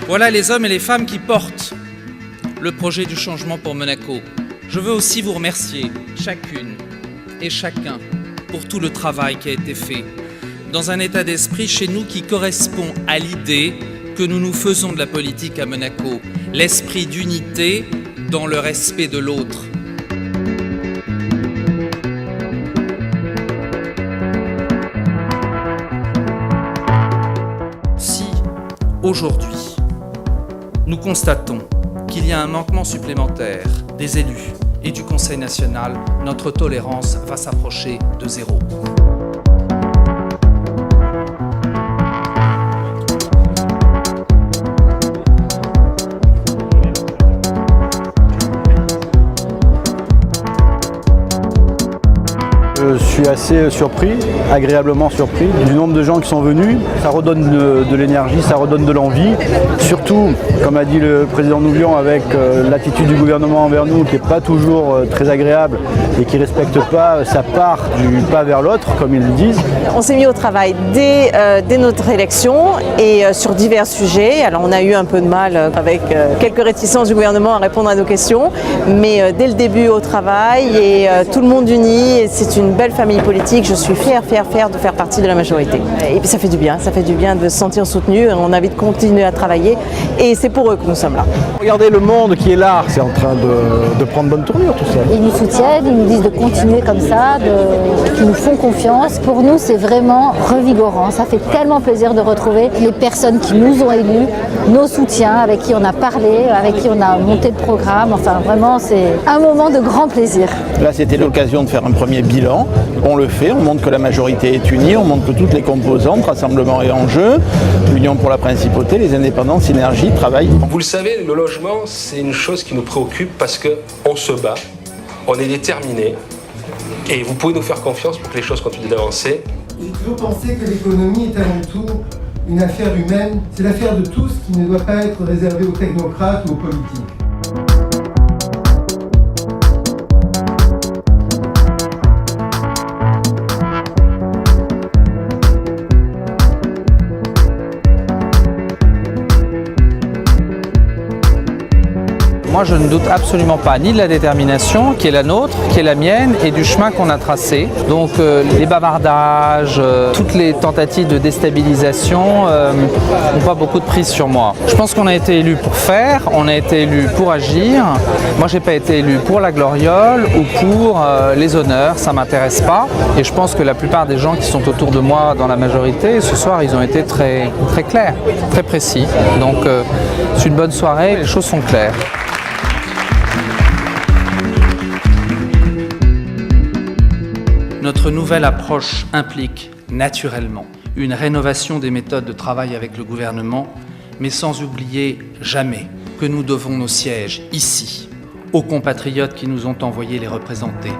Voilà les hommes et les femmes qui portent le projet du changement pour Monaco. Je veux aussi vous remercier, chacune et chacun, pour tout le travail qui a été fait, dans un état d'esprit chez nous qui correspond à l'idée que nous faisons de la politique à Monaco, l'esprit d'unité dans le respect de l'autre. Si, aujourd'hui, nous constatons qu'il y a un manquement supplémentaire des élus et du Conseil national, notre tolérance va s'approcher de zéro. Je suis assez surpris, agréablement surpris du nombre de gens qui sont venus. Ça redonne de l'énergie, ça redonne de l'envie. Surtout, comme a dit le président Nouvion, avec l'attitude du gouvernement envers nous qui n'est pas toujours très agréable et qui ne respecte pas sa part du pas vers l'autre, comme ils le disent. On s'est mis au travail dès notre élection et sur divers sujets. Alors on a eu un peu de mal avec quelques réticences du gouvernement à répondre à nos questions, mais dès le début au travail et tout le monde uni, et c'est une belle famille politique. Je suis fière de faire partie de la majorité. Et puis ça fait du bien de se sentir soutenu. On a envie de continuer à travailler et c'est pour eux que nous sommes là. Regardez le monde qui est là, c'est en train de prendre bonne tournure tout ça. Ils nous soutiennent, ils nous disent de continuer comme ça, qu'ils nous font confiance. Pour nous, c'est vraiment revigorant. Ça fait tellement plaisir de retrouver les personnes qui nous ont élus, nos soutiens, avec qui on a parlé, avec qui on a monté le programme. Enfin, vraiment, c'est un moment de grand plaisir. Là, c'était l'occasion de faire un premier bilan. On le fait, on montre que la majorité est unie, on montre que toutes les composantes, Rassemblement est en jeu, l'Union pour la principauté, les indépendants, Synergie, travaillent. Vous le savez, le logement, c'est une chose qui nous préoccupe parce qu'on se bat, on est déterminés et vous pouvez nous faire confiance pour que les choses continuent d'avancer. J'ai toujours pensé que l'économie est avant tout une affaire humaine, c'est l'affaire de tous qui ne doit pas être réservée aux technocrates ou aux politiques. Moi, je ne doute absolument pas ni de la détermination qui est la nôtre, qui est la mienne, et du chemin qu'on a tracé. Donc les bavardages, toutes les tentatives de déstabilisation n'ont pas beaucoup de prise sur moi. Je pense qu'on a été élu pour faire, on a été élu pour agir. Moi, j'ai pas été élu pour la gloriole ou pour les honneurs, ça m'intéresse pas. Et je pense que la plupart des gens qui sont autour de moi dans la majorité, ce soir, ils ont été très clairs, très précis. Donc c'est une bonne soirée, les choses sont claires. Notre nouvelle approche implique naturellement une rénovation des méthodes de travail avec le gouvernement, mais sans oublier jamais que nous devons nos sièges ici, aux compatriotes qui nous ont envoyés les représenter.